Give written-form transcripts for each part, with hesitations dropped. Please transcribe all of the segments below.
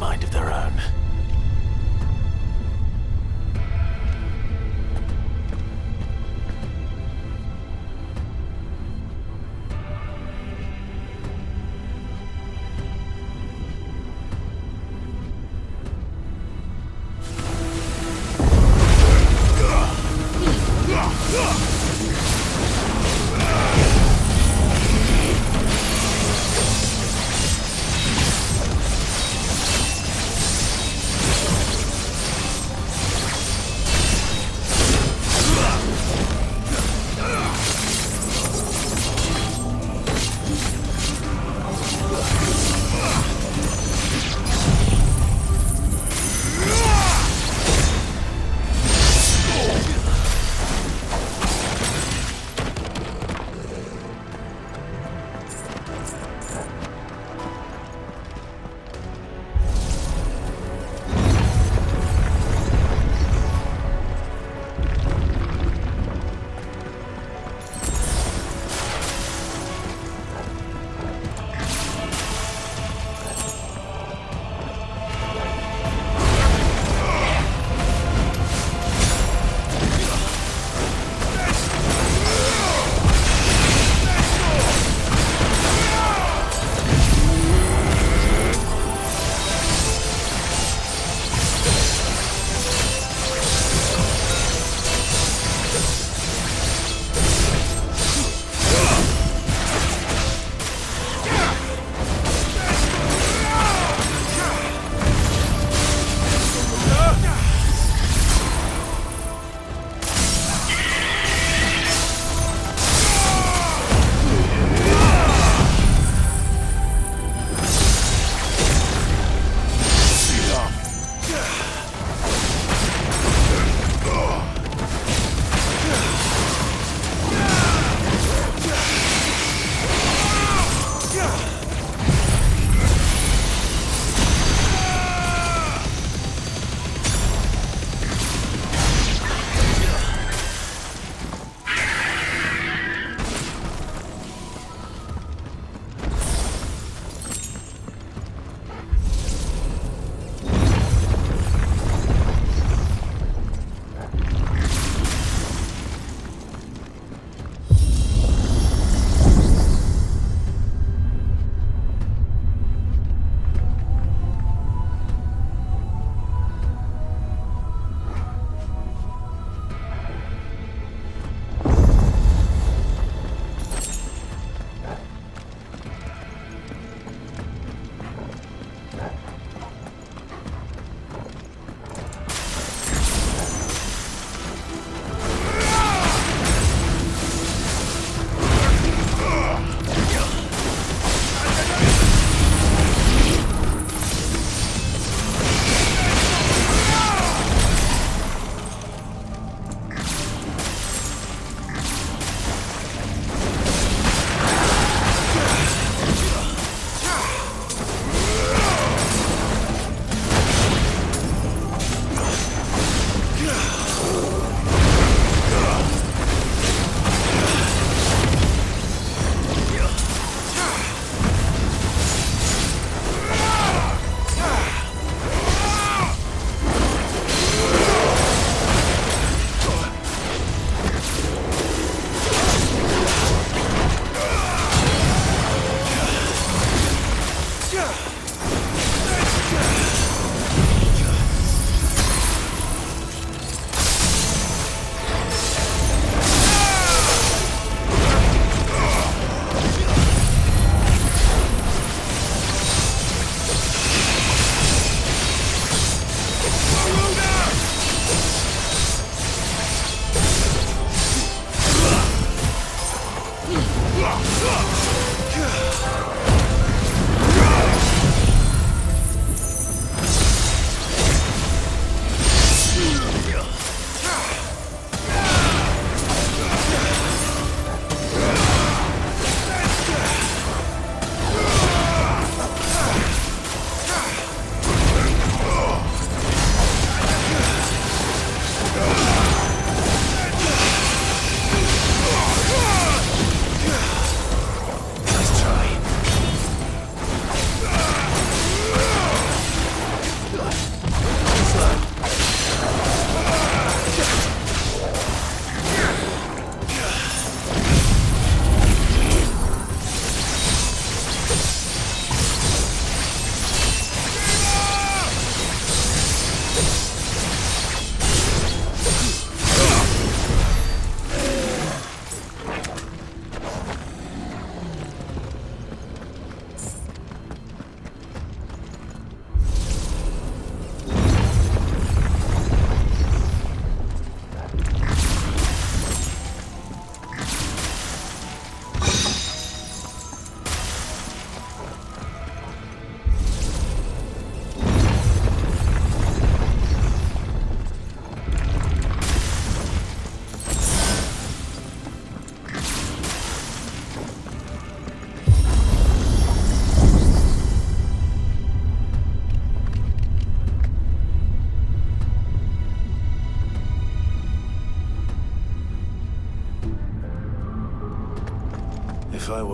mind of their own.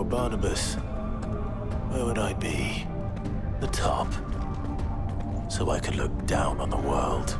Barnabas, where would I be? The top. So I could look down on the world.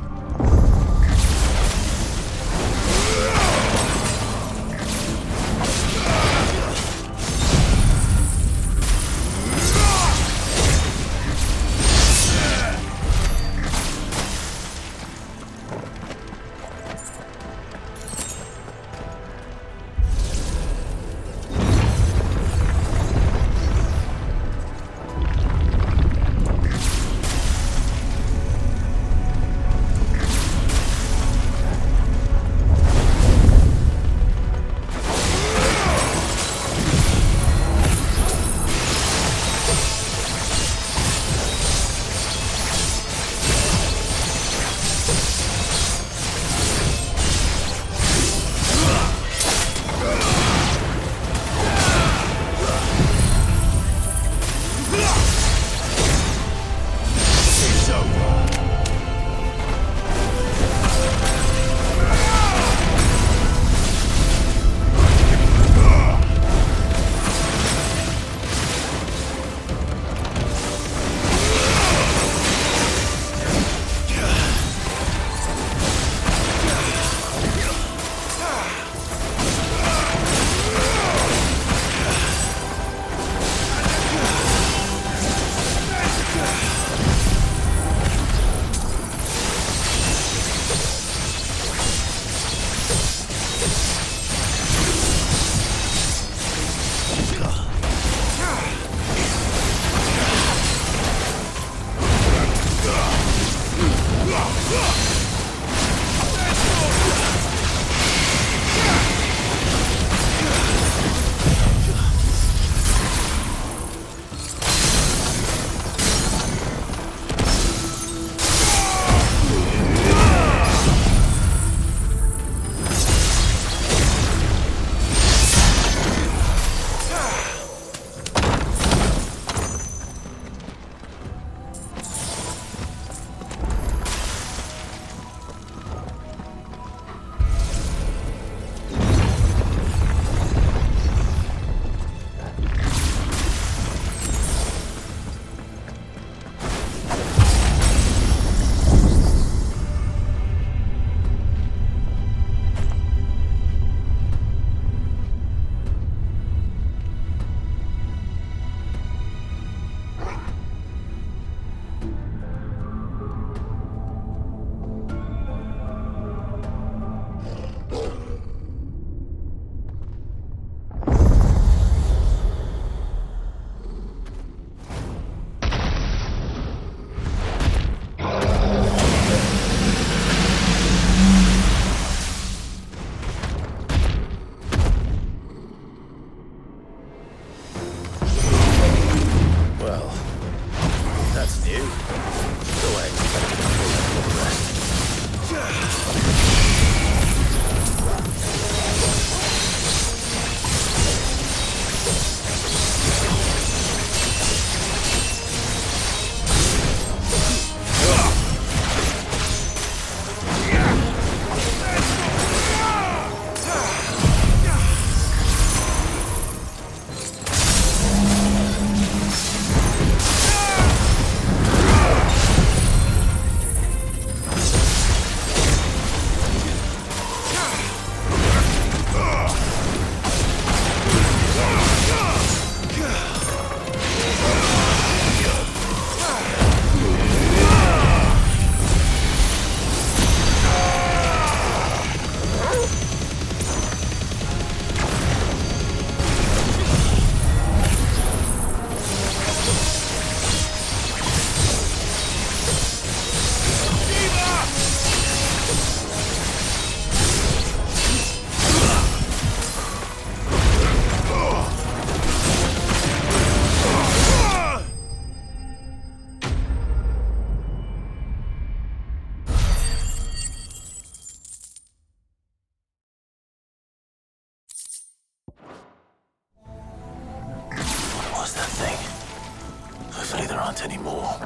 Hopefully there aren't any more.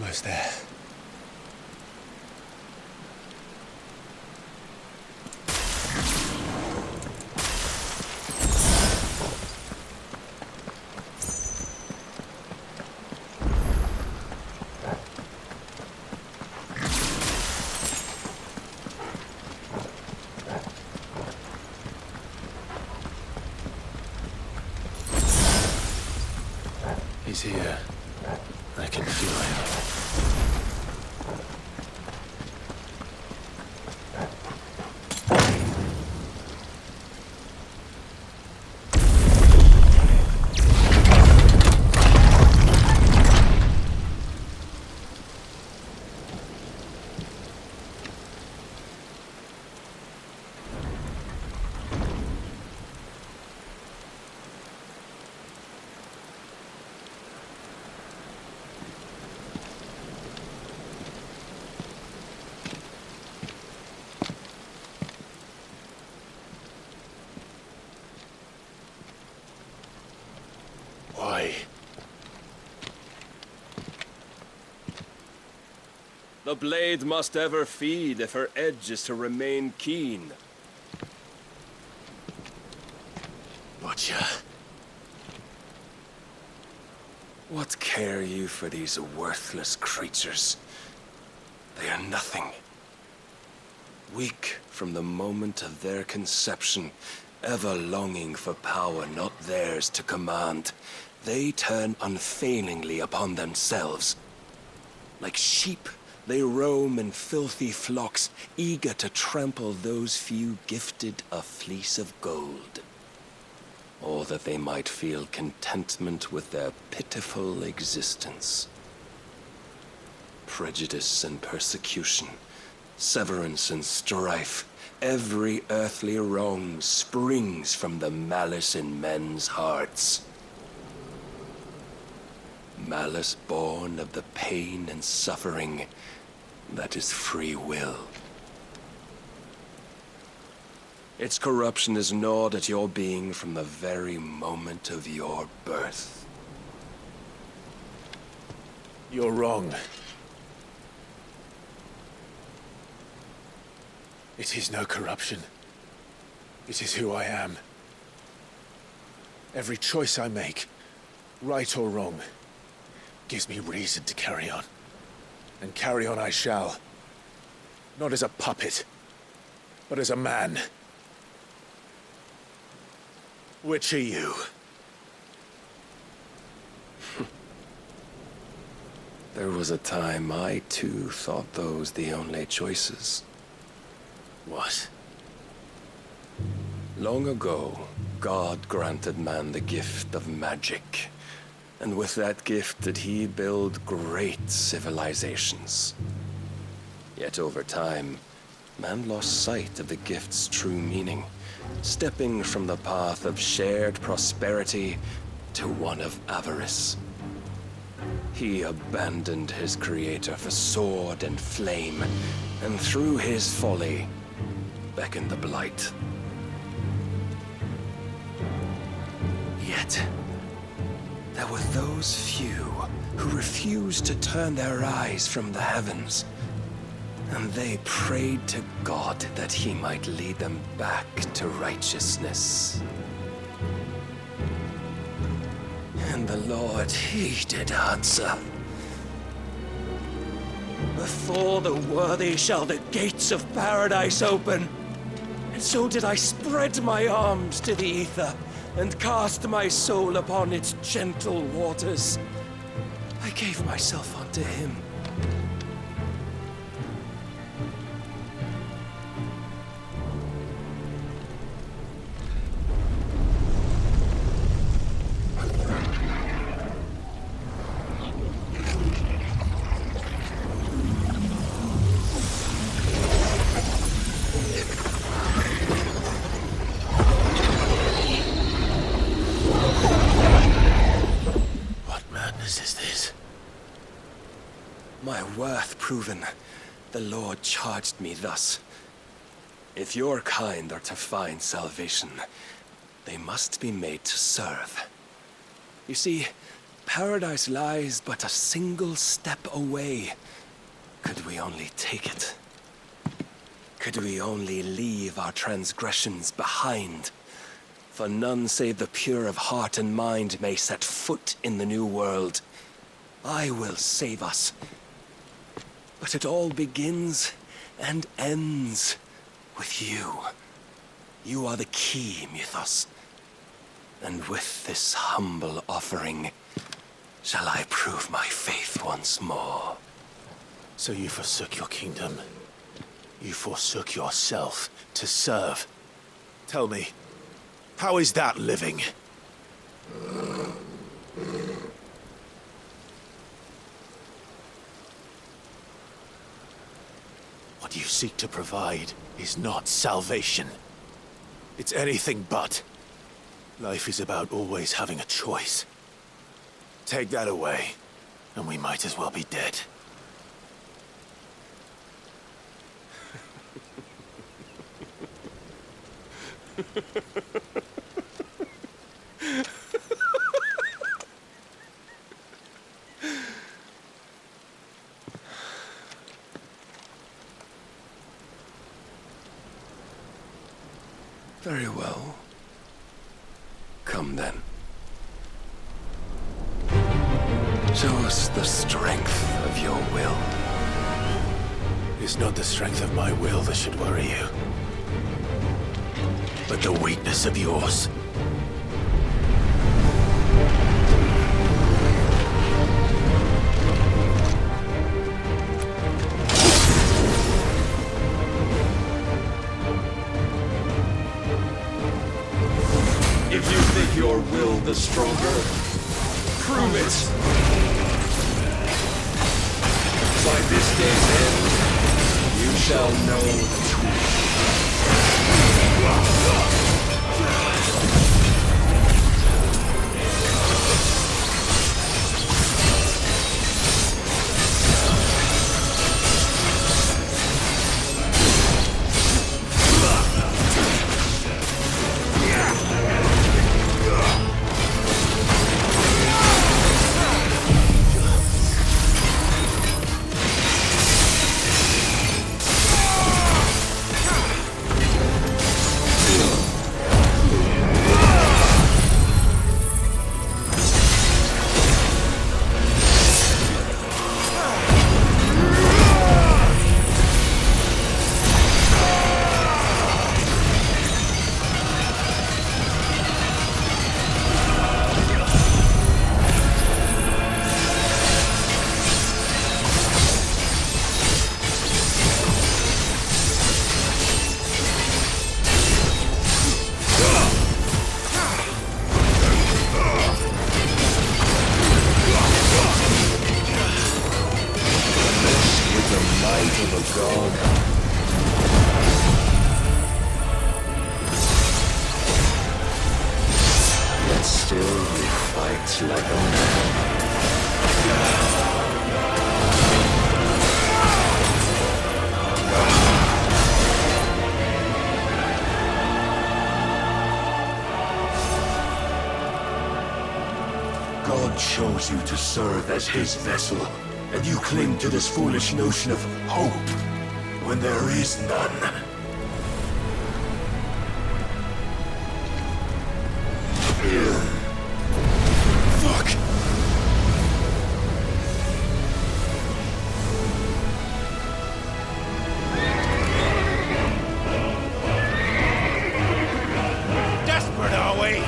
Almost there. He's here. I can feel him. Why? The blade must ever feed if her edge is to remain keen. Butcher. What care you for these worthless creatures? They are nothing. Weak from the moment of their conception, ever longing for power not theirs to command, they turn unfailingly upon themselves. Like sheep, they roam in filthy flocks, eager to trample those few gifted a fleece of gold. Or that they might feel contentment with their pitiful existence. Prejudice and persecution, severance and strife, every earthly wrong springs from the malice in men's hearts. Malice born of the pain and suffering that is free will. Its corruption is gnawed at your being from the very moment of your birth. You're wrong. It is no corruption. It is who I am. Every choice I make, right or wrong, gives me reason to carry on. And carry on I shall. Not as a puppet, but as a man. Which are you? There was a time I too thought those the only choices. What? Long ago, God granted man the gift of magic. And with that gift did he build great civilizations. Yet over time, man lost sight of the gift's true meaning, stepping from the path of shared prosperity to one of avarice. He abandoned his creator for sword and flame, and through his folly, beckoned the blight. Yet, there were those few who refused to turn their eyes from the heavens, and they prayed to God that he might lead them back to righteousness. And the Lord, he did answer. Before the worthy shall the gates of paradise open. And so did I spread my arms to the ether, and cast my soul upon its gentle waters. I gave myself unto him. My worth proven, the Lord charged me thus. If your kind are to find salvation, they must be made to serve. You see, Paradise lies but a single step away. Could we only take it? Could we only leave our transgressions behind? For none save the pure of heart and mind may set foot in the new world. I will save us. But it all begins and ends with you. You are the key, Mythos. And with this humble offering, shall I prove my faith once more. So you forsook your kingdom. You forsook yourself to serve. Tell me, how is that living? What you seek to provide is not salvation. It's anything but. Life is about always having a choice. Take that away, and we might as well be dead. Very well. Come then. Show us the strength of your will. It's not the strength of my will that should worry you, but the weakness of yours. If you think your will the stronger, prove it! By this day's end, you shall know the truth. Still we fight like a man. God chose you to serve as his vessel, and you cling to this foolish notion of hope when there is none. Fuck! Desperate, are we?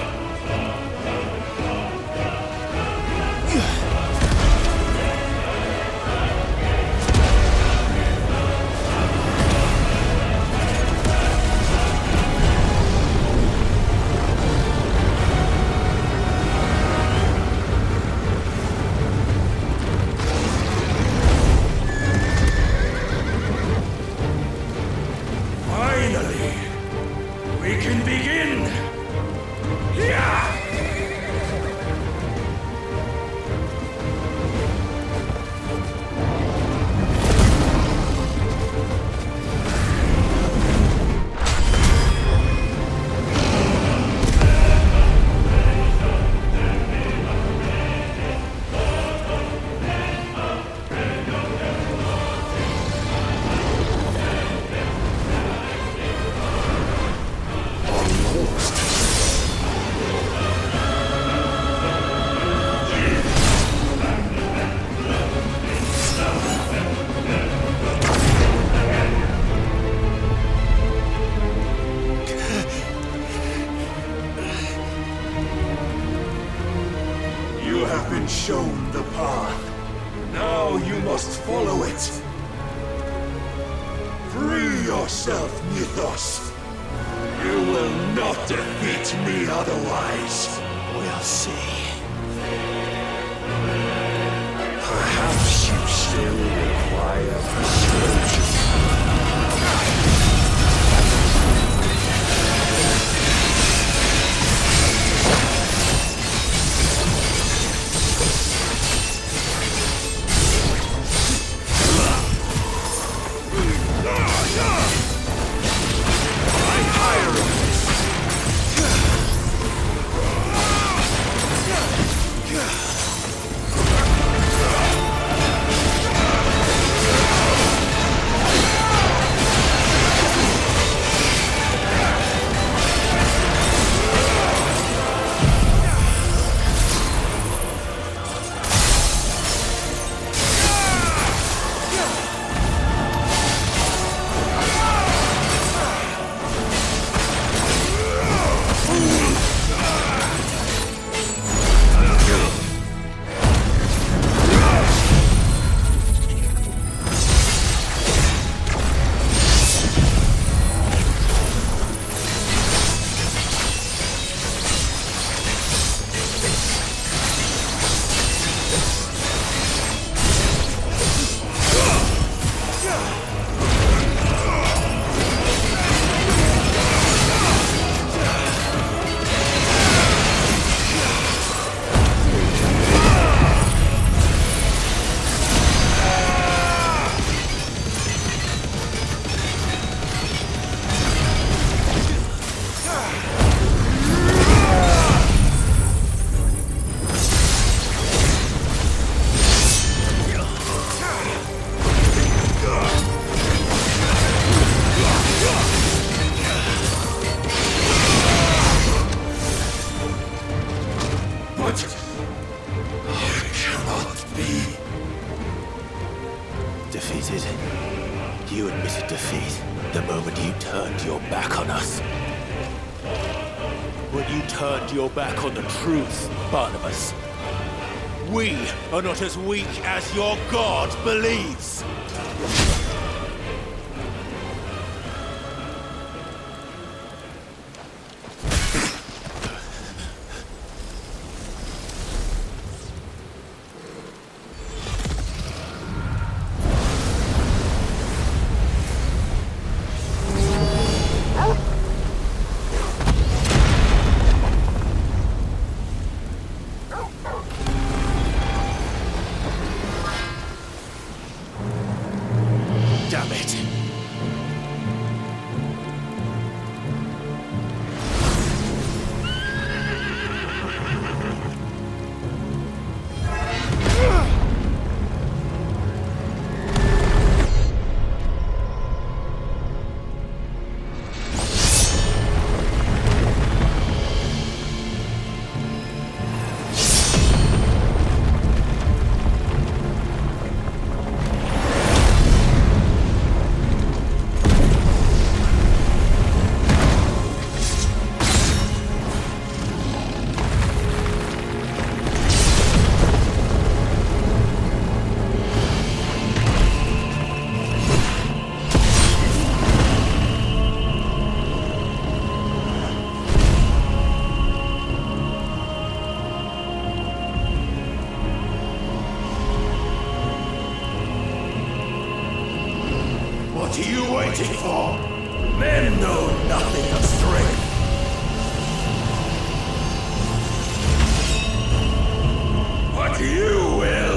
yourself, Mythos. You will not defeat me otherwise. We'll see. Perhaps you still require persuasion. Defeated? You admitted defeat the moment you turned your back on us. When you turned your back on the truth, Barnabas. We are not as weak as your God believes. Damn it! What are you waiting for? Men know nothing of strength. But you will.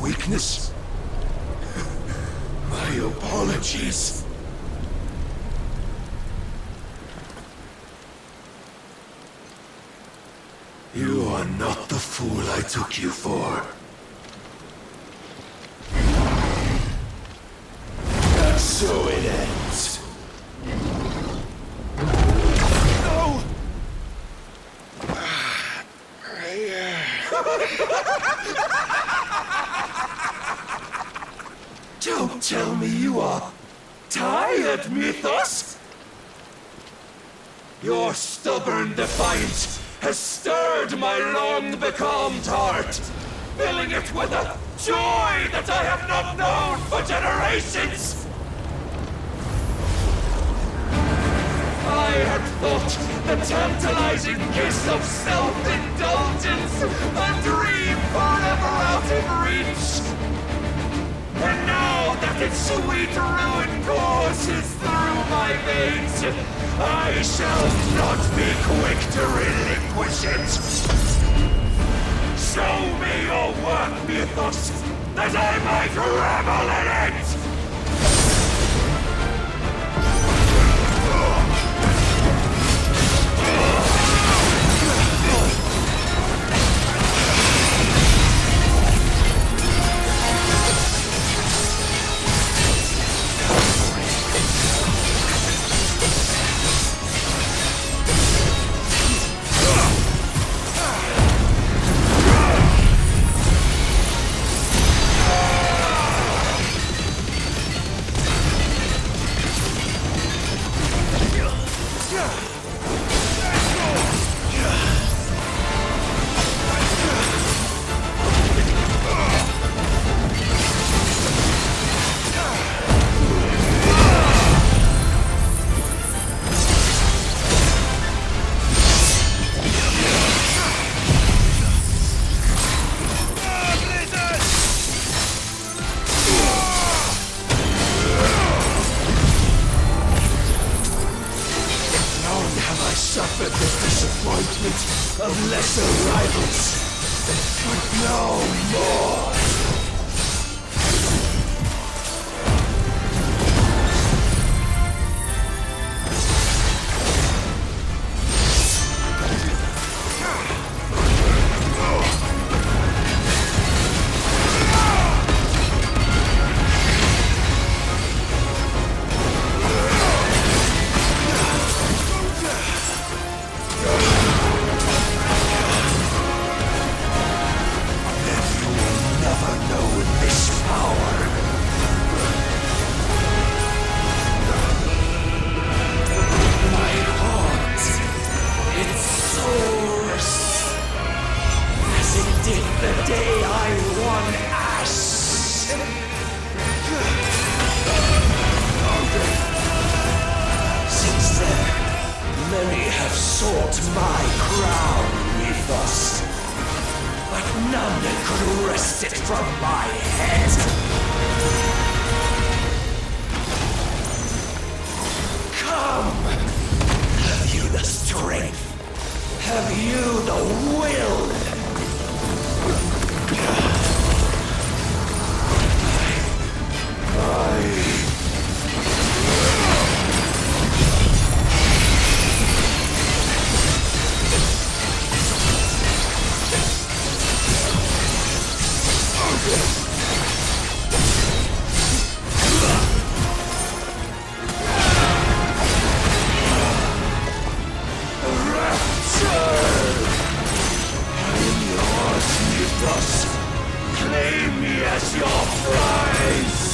weakness? My apologies. You are not the fool I took you for. And so it ends. No! Don't tell me you are tired, Mythos! Your stubborn defiance has stirred my long-becalmed heart, filling it with a joy that I have not known for generations! I had thought the tantalizing kiss of self-indulgence a dream forever out of reach. And now that its sweet ruin courses through my veins, I shall not be quick to relinquish it! Show me your work, Mythos, that I might revel in it! Suffered the disappointment of lesser rivals, but no more. Sought my crown, Mythos, but none could wrest it from my head. Come! Have you the strength? Have you the will? Claim me as your prize!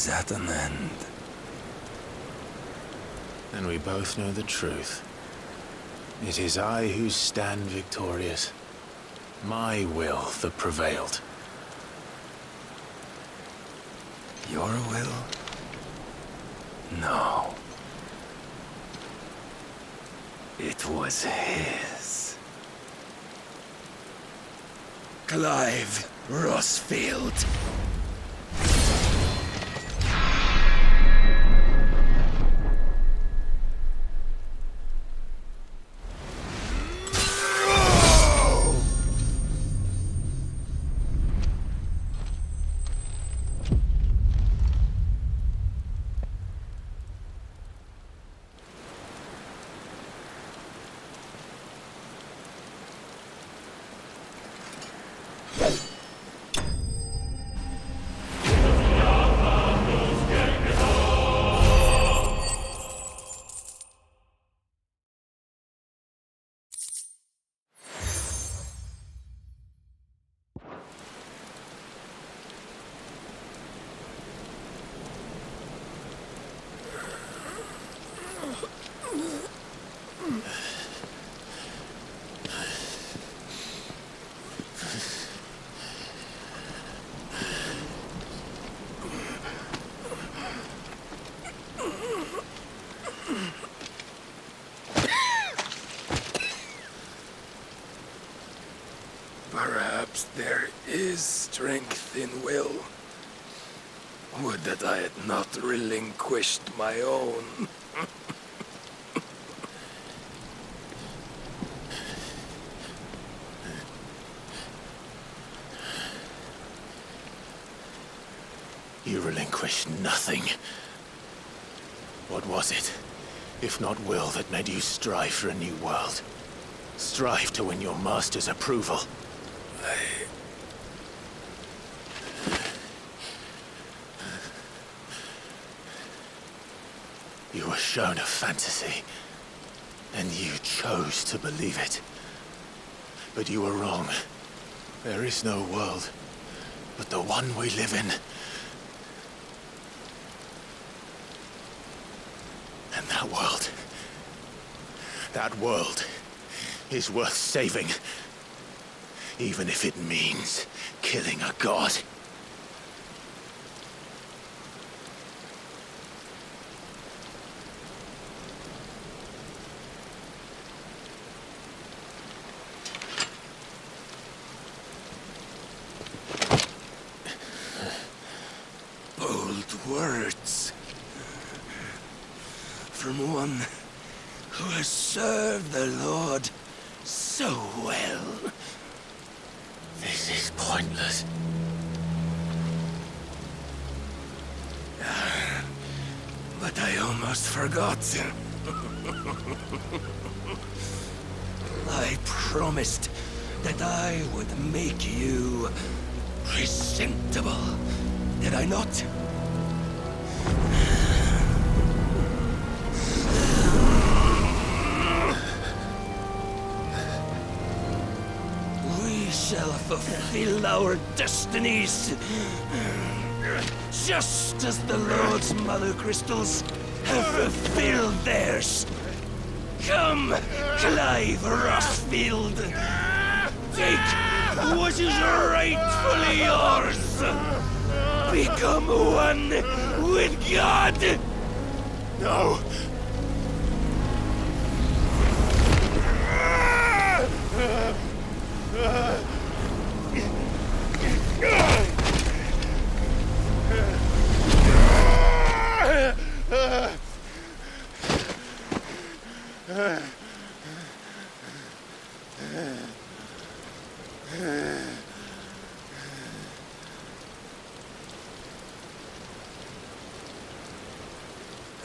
is at an end. And we both know the truth. It is I who stand victorious. My will that prevailed. Your will? No. It was his. Clive Rossfield. Perhaps there is strength in will. Would that I had not relinquished my own. You relinquished nothing. What was it, if not will, that made you strive for a new world? Strive to win your master's approval? You were shown a fantasy, and you chose to believe it. But you were wrong. There is no world, but the one we live in. And that world is worth saving, even if it means killing a god. Bold words. From one who has served the Lord so well. This is pointless. But I almost forgot. I promised that I would make you presentable. Did I not? We shall fulfill our destinies, just as the Lord's Mother Crystals have fulfilled theirs. Come, Clive Rossfield. Take what is rightfully yours. Become one with God. No!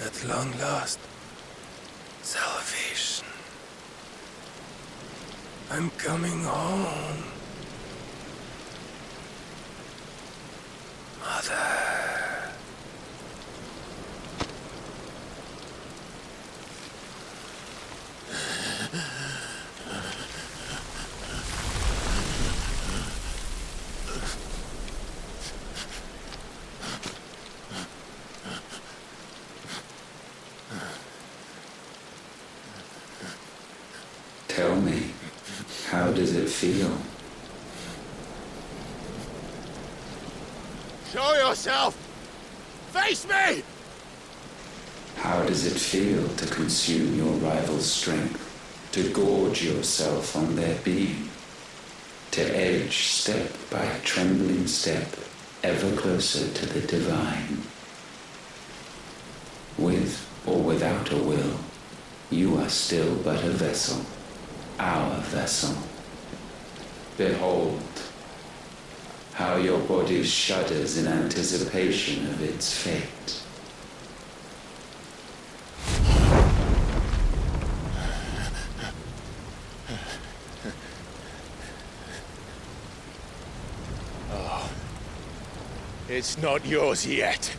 At long last, salvation. I'm coming home. Mother. Tell me, how does it feel? Show yourself! Face me! How does it feel to consume your rival's strength, to gorge yourself on their being, to edge step by trembling step ever closer to the divine? With or without a will, you are still but a vessel, our vessel. Behold, how your body shudders in anticipation of its fate. It's not yours yet.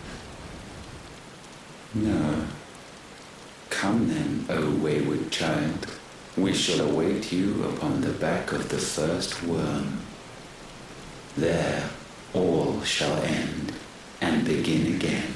No. Come then, O wayward child. We shall await you upon the back of the first worm. There all shall end and begin again.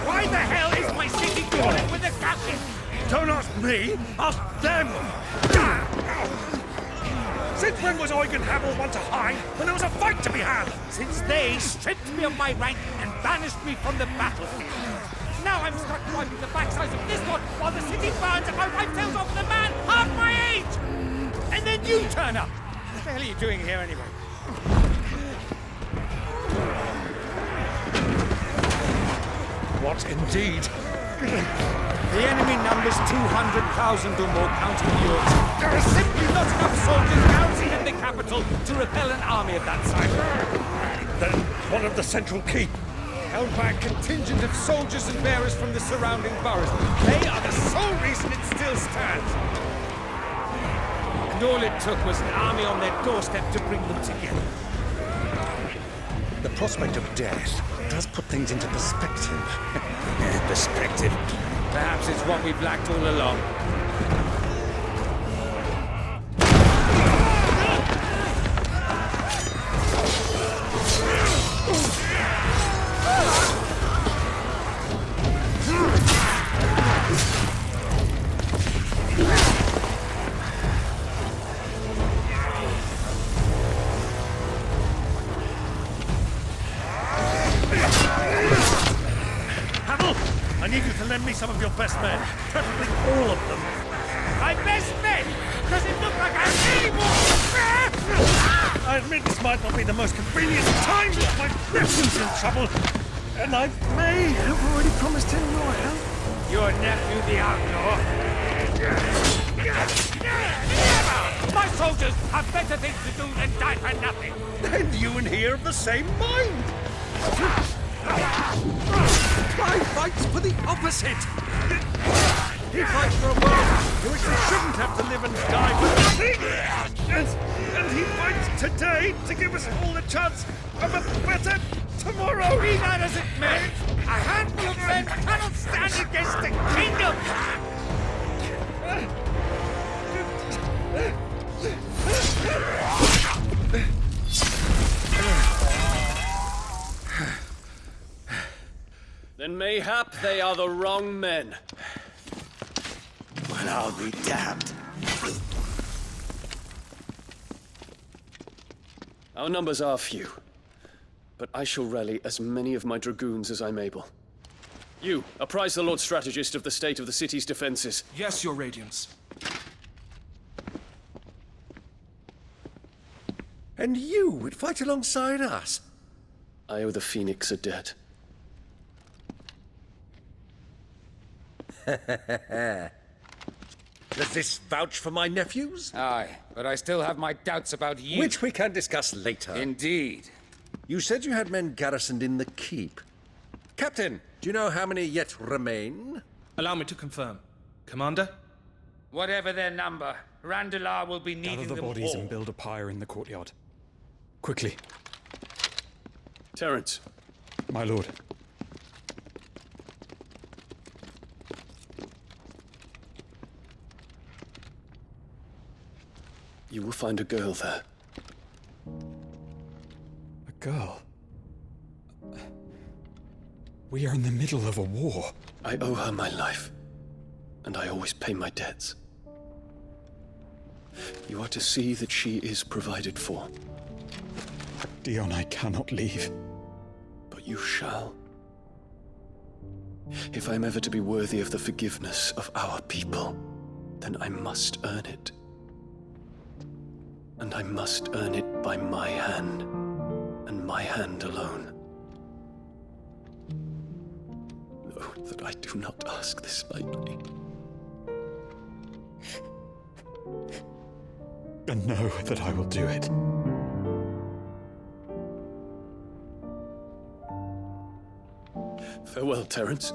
Why the hell is my city crawling with the captain? Don't ask me, ask them! Since when was Eugen Hamel one to hide when there was a fight to be had? Since they stripped me of my rank and banished me from the battlefield. Now I'm stuck wiping the backsides of this one while the city burns and my wife tells off the man half my age! And then you turn up! What the hell are you doing here anyway? What indeed? The enemy numbers 200,000 or more, counting yours. There are simply not enough soldiers garrisoned in the capital to repel an army of that size. Then one of the central keep. Held by a contingent of soldiers and bearers from the surrounding boroughs. They are the sole reason it still stands. And all it took was an army on their doorstep to bring them together. The prospect of death does put things into perspective. Perspective. Perhaps it's what we've lacked all along. I need you to lend me some of your best men, preferably all of them. My best men! Does it look like I have any more? I admit this might not be the most convenient time, but my nephew's in trouble, and I may have already promised him your help. Your nephew, the outlaw? Never! My soldiers have better things to do than die for nothing. Then you and he are of the same mind. I fights for the opposite. He fights for a world in which there shouldn't don't have to live and die for nothing! And he fights today to give us all the chance of a better tomorrow! Be that as it may, a handful of men cannot stand against the kingdom! Then mayhap they are the wrong men. Well, I'll be damned. Our numbers are few, but I shall rally as many of my dragoons as I'm able. You, apprise the Lord Strategist of the state of the city's defenses. Yes, Your Radiance. And you would fight alongside us? I owe the Phoenix a debt. Does this vouch for my nephews? Aye, but I still have my doubts about you. Which we can discuss later. Indeed. You said you had men garrisoned in the keep. Captain, do you know how many yet remain? Allow me to confirm. Commander? Whatever their number, Randalar will be needing Gather the them bodies all. and build a pyre in the courtyard. Quickly, Terence, my lord. you will find a girl there. A girl. We are in the middle of a war. I owe her my life, and I always pay my debts. You are to see that she is provided for, Dion, I cannot leave. but you shall. If I'm ever to be worthy of the forgiveness of our people, then I must earn it. And I must earn it by my hand, and my hand alone. Know that I do not ask this lightly. And know that I will do it. Farewell, Terence.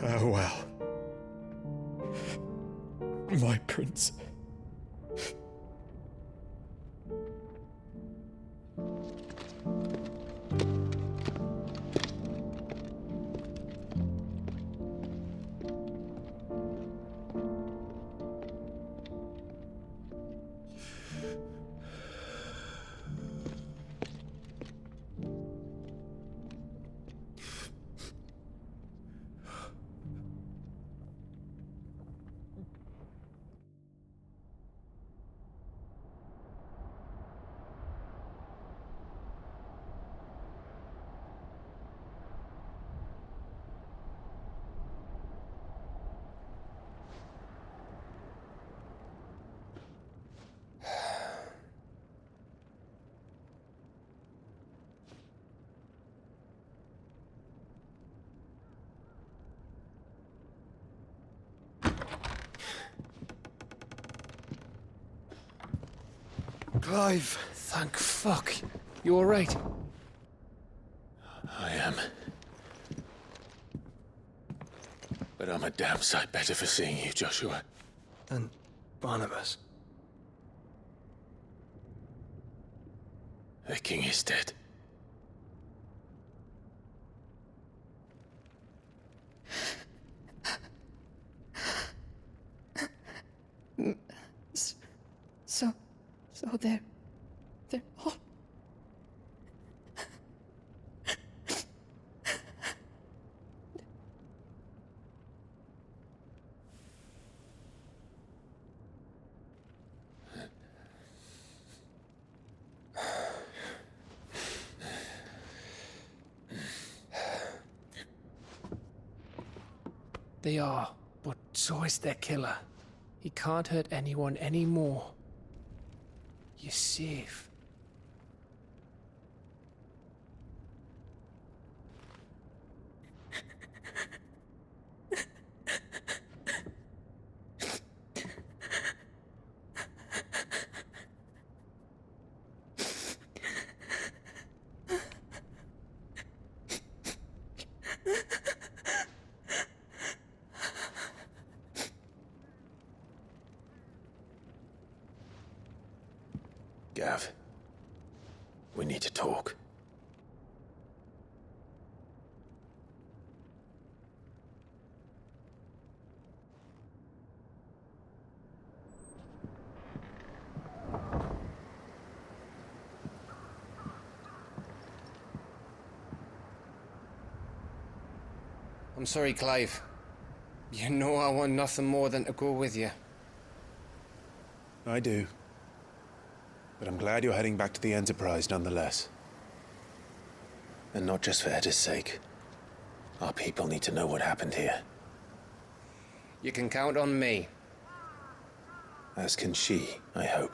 Farewell, my prince. Clive! Thank fuck. You all right? I am. But I'm a damn sight better for seeing you, Joshua. And Barnabas? The king is dead. So they're all... They are, but so is their killer. He can't hurt anyone anymore. You're safe. Gav. We need to talk. I'm sorry, Clive. You know I want nothing more than to go with you. I do. But I'm glad you're heading back to the Enterprise nonetheless. And not just for Edda's sake. Our people need to know what happened here. You can count on me. As can she, I hope.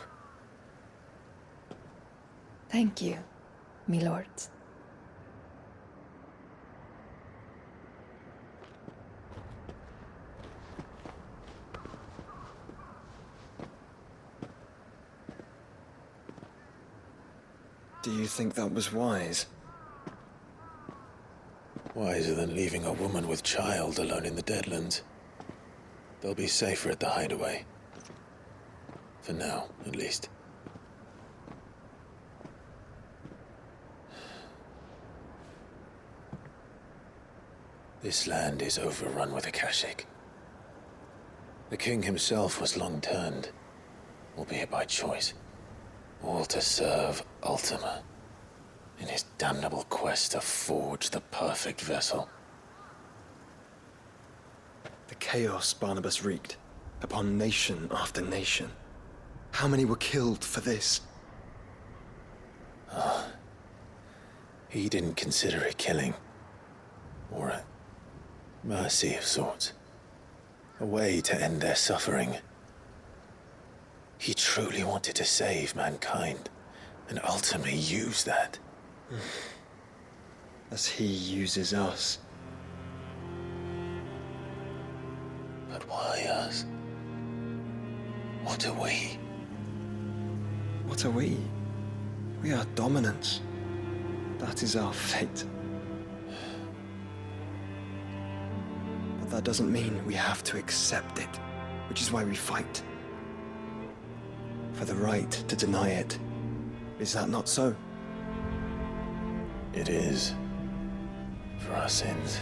Thank you, my lords. Do you think that was wise? Wiser than leaving a woman with child alone in the Deadlands. They'll be safer at the hideaway. For now, at least. This land is overrun with Akashic. The king himself was long turned, albeit by choice. All to serve Ultima, in his damnable quest to forge the perfect vessel. The chaos Barnabas wreaked upon nation after nation. How many were killed for this? He didn't consider it killing. Or a mercy of sorts. A way to end their suffering. He truly wanted to save mankind, and ultimately use that. As he uses us. But why us? What are we? What are we? We are dominance. That is our fate. But that doesn't mean we have to accept it, which is why we fight. For the right to deny it. Is that not so? It is. For our sins.